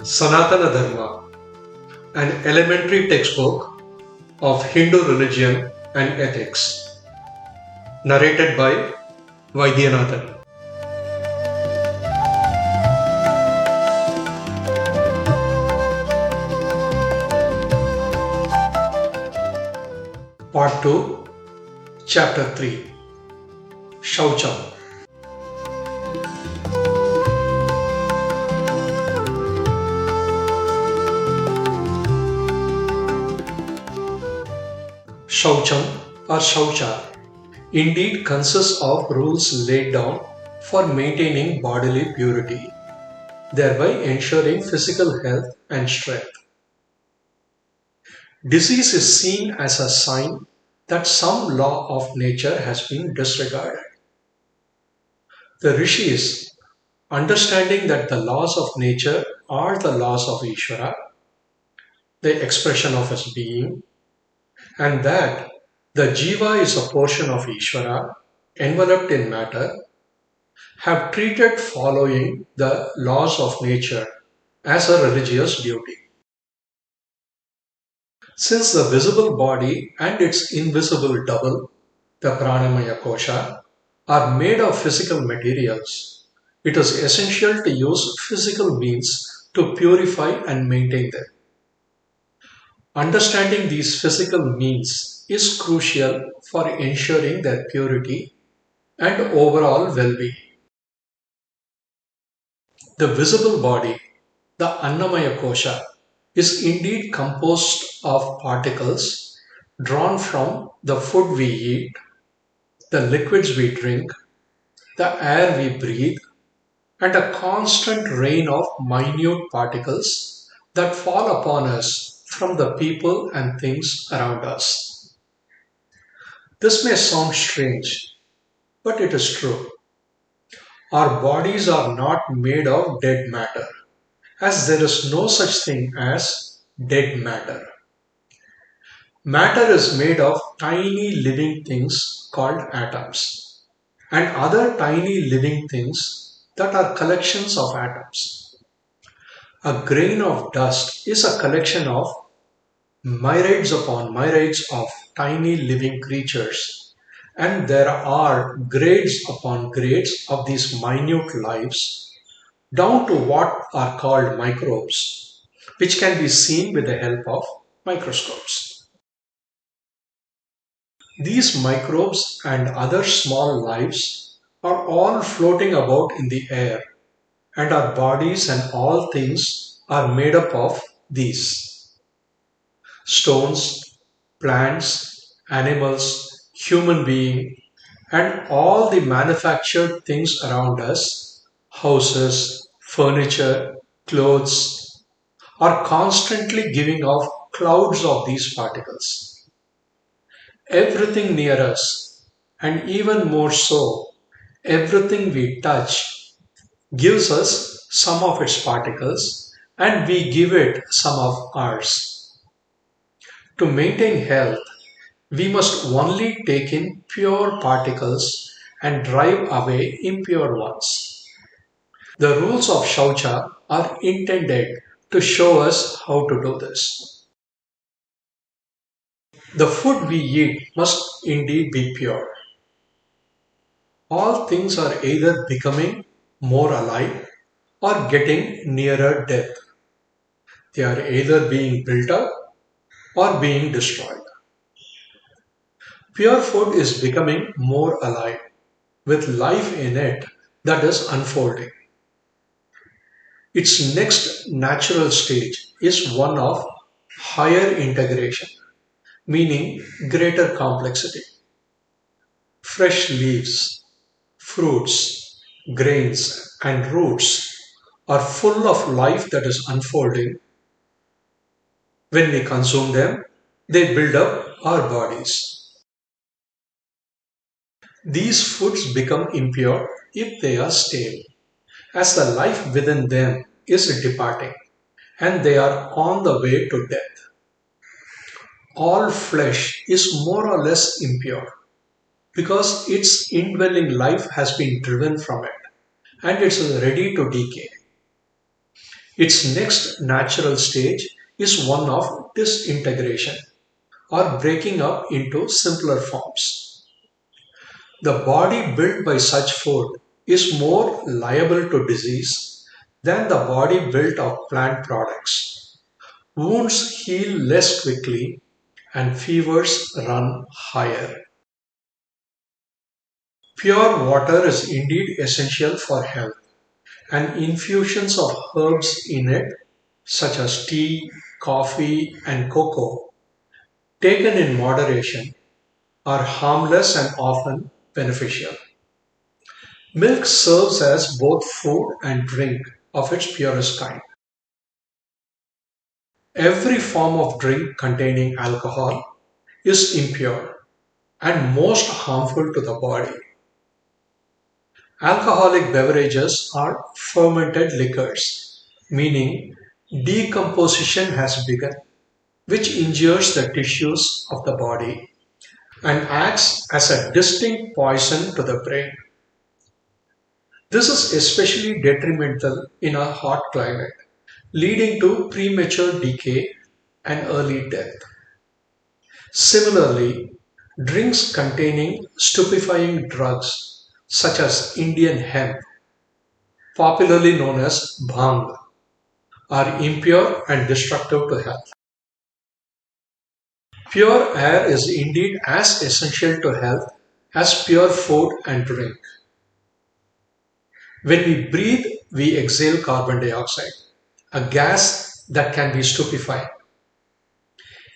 Sanatana Dharma, an elementary textbook of Hindu religion and ethics, narrated by Vaidyanathan. Part 2, Chapter 3, Shaucham. Shaucham or Shaucha indeed consists of rules laid down for maintaining bodily purity, thereby ensuring physical health and strength. Disease is seen as a sign that some law of nature has been disregarded. The rishis, understanding that the laws of nature are the laws of Ishvara, the expression of his being, and that the jiva is a portion of Ishvara enveloped in matter, have treated following the laws of nature as a religious duty. Since the visible body and its invisible double, the pranamaya kosha, are made of physical materials, it is essential to use physical means to purify and maintain them. Understanding these physical means is crucial for ensuring their purity and overall well-being. The visible body, the Annamaya Kosha, is indeed composed of particles drawn from the food we eat, the liquids we drink, the air we breathe, and a constant rain of minute particles that fall upon us from the people and things around us. This may sound strange, but it is true. Our bodies are not made of dead matter, as there is no such thing as dead matter. Matter is made of tiny living things called atoms, and other tiny living things that are collections of atoms. A grain of dust is a collection of myriads upon myriads of tiny living creatures, and there are grades upon grades of these minute lives, down to what are called microbes, which can be seen with the help of microscopes. These microbes and other small lives are all floating about in the air, and our bodies and all things are made up of these. Stones, plants, animals, human being, and all the manufactured things around us, houses, furniture, clothes, are constantly giving off clouds of these particles. Everything near us, and even more so, everything we touch, gives us some of its particles, and we give it some of ours. To maintain health, we must only take in pure particles and drive away impure ones. The rules of Shaucha are intended to show us how to do this. The food we eat must indeed be pure. All things are either becoming more alive or getting nearer death. They are either being built up or being destroyed. Pure food is becoming more alive, with life in it that is unfolding. Its next natural stage is one of higher integration, meaning greater complexity. Fresh leaves, fruits, grains, and roots are full of life that is unfolding. When we consume them, they build up our bodies. These foods become impure if they are stale, as the life within them is departing, and they are on the way to death. All flesh is more or less impure, because its indwelling life has been driven from it, and it's ready to decay. Its next natural stage is one of disintegration or breaking up into simpler forms. The body built by such food is more liable to disease than the body built of plant products. Wounds heal less quickly and fevers run higher. Pure water is indeed essential for health, and infusions of herbs in it, such as tea, coffee, and cocoa, taken in moderation, are harmless and often beneficial. Milk serves as both food and drink of its purest kind. Every form of drink containing alcohol is impure and most harmful to the body. Alcoholic beverages are fermented liquors, meaning decomposition has begun, which injures the tissues of the body and acts as a distinct poison to the brain. This is especially detrimental in a hot climate, leading to premature decay and early death. Similarly, drinks containing stupefying drugs such as Indian hemp, popularly known as bhang, are impure and destructive to health. Pure air is indeed as essential to health as pure food and drink. When we breathe, we exhale carbon dioxide, a gas that can be stupefying.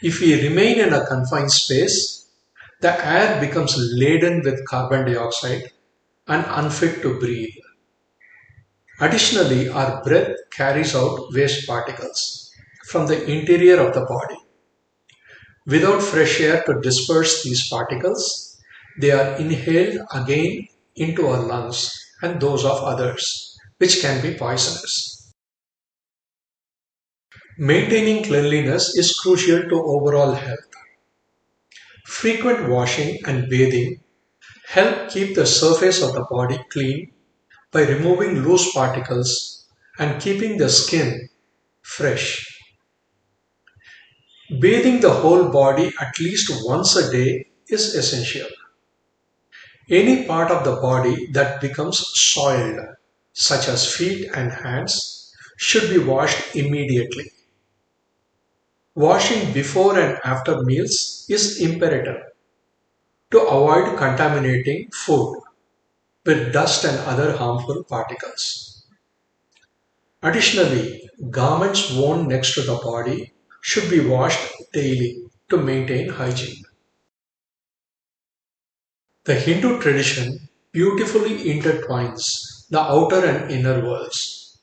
If we remain in a confined space, the air becomes laden with carbon dioxide and unfit to breathe. Additionally, our breath carries out waste particles from the interior of the body. Without fresh air to disperse these particles, they are inhaled again into our lungs and those of others, which can be poisonous. Maintaining cleanliness is crucial to overall health. Frequent washing and bathing help keep the surface of the body clean by removing loose particles and keeping the skin fresh. Bathing the whole body at least once a day is essential. Any part of the body that becomes soiled, such as feet and hands, should be washed immediately. Washing before and after meals is imperative to avoid contaminating food with dust and other harmful particles. Additionally, garments worn next to the body should be washed daily to maintain hygiene. The Hindu tradition beautifully intertwines the outer and inner worlds.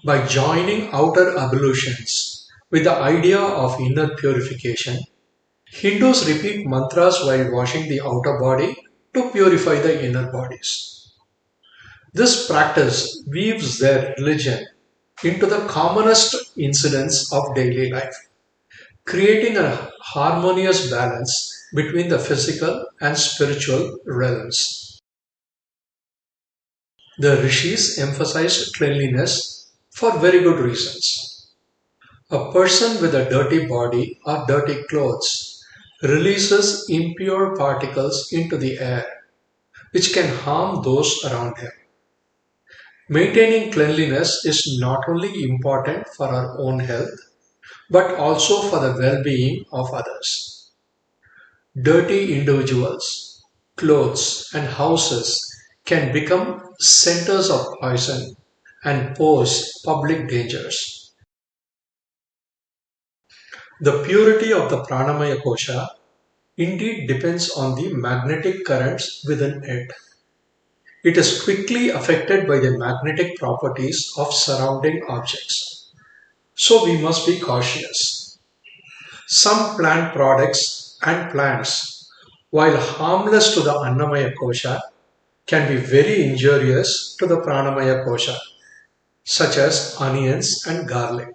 By joining outer ablutions with the idea of inner purification, Hindus repeat mantras while washing the outer body to purify the inner bodies. This practice weaves their religion into the commonest incidents of daily life, creating a harmonious balance between the physical and spiritual realms. The rishis emphasized cleanliness for very good reasons. A person with a dirty body or dirty clothes releases impure particles into the air, which can harm those around him. Maintaining cleanliness is not only important for our own health, but also for the well-being of others. Dirty individuals, clothes, and houses can become centers of poison and pose public dangers. The purity of the pranamaya kosha indeed depends on the magnetic currents within it. It is quickly affected by the magnetic properties of surrounding objects. So we must be cautious. Some plant products and plants, while harmless to the Annamaya kosha, can be very injurious to the Pranamaya kosha, such as onions and garlic.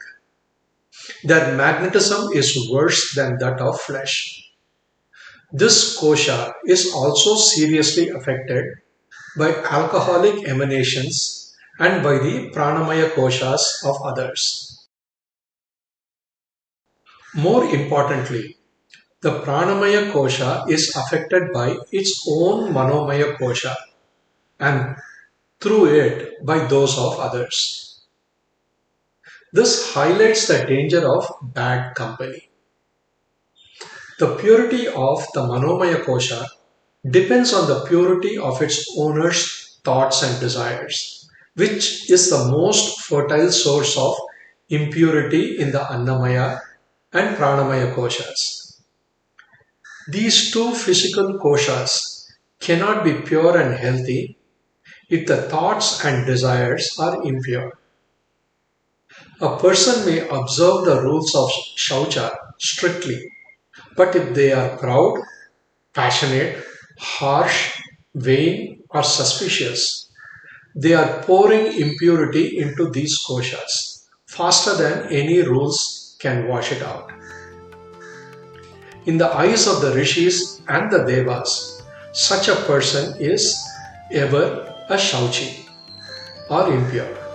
Their magnetism is worse than that of flesh. This kosha is also seriously affected by alcoholic emanations and by the pranamaya koshas of others. More importantly, the pranamaya kosha is affected by its own manomaya kosha and through it by those of others. This highlights the danger of bad company. The purity of the manomaya kosha depends on the purity of its owner's thoughts and desires, which is the most fertile source of impurity in the annamaya and pranamaya koshas. These two physical koshas cannot be pure and healthy if the thoughts and desires are impure. A person may observe the rules of Shaucha strictly, but if they are proud, passionate, harsh, vain, or suspicious, they are pouring impurity into these koshas faster than any rules can wash it out. In the eyes of the rishis and the devas, such a person is ever a shauchi or impure.